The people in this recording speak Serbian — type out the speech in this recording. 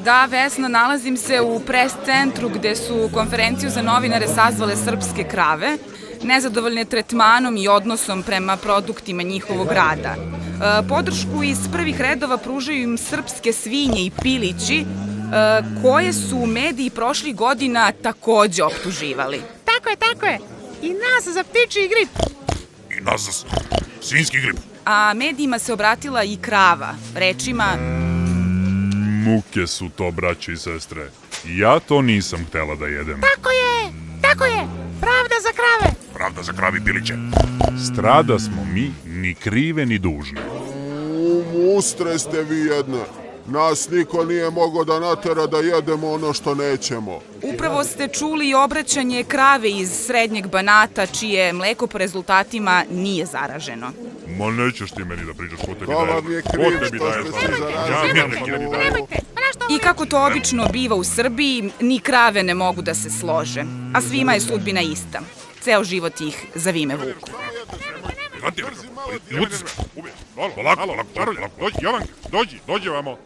Da, Vesna, nalazim se u pres centru gde su konferenciju za novinare sazvale srpske krave, nezadovoljne tretmanom i odnosom prema produktima njihovog rada. Podršku iz prvih redova pružaju im srpske svinje i pilići, koje su mediji prošlih godina takođe optuživali. Tako je. I nas za ptičji grip. I nas za svinjski grip. A medijima se obratila i krava, rečima: Muke su to, braće i sestre. Ja to nisam htela da jedem. Tako je. Pravda za krave. Pravda za kravi piliće. Strada smo mi, ni krive ni dužne. Mustre ste vi jedne. Nas niko nije mogao da natera da jedemo ono što nećemo. Upravo ste čuli obraćanje krave iz Srednjeg Banata, čije mleko po rezultatima nije zaraženo. Ma nećeš ti meni da pričaš, ko tebi Ko daje? vam je kriv što ste se zarazili? I kako to obično biva u Srbiji, ni krave ne mogu da se slože, a svima je sudbina ista. Ceo život ih za vime vuku. Ljudi, polako, dođi, Jovan, dođi vamo.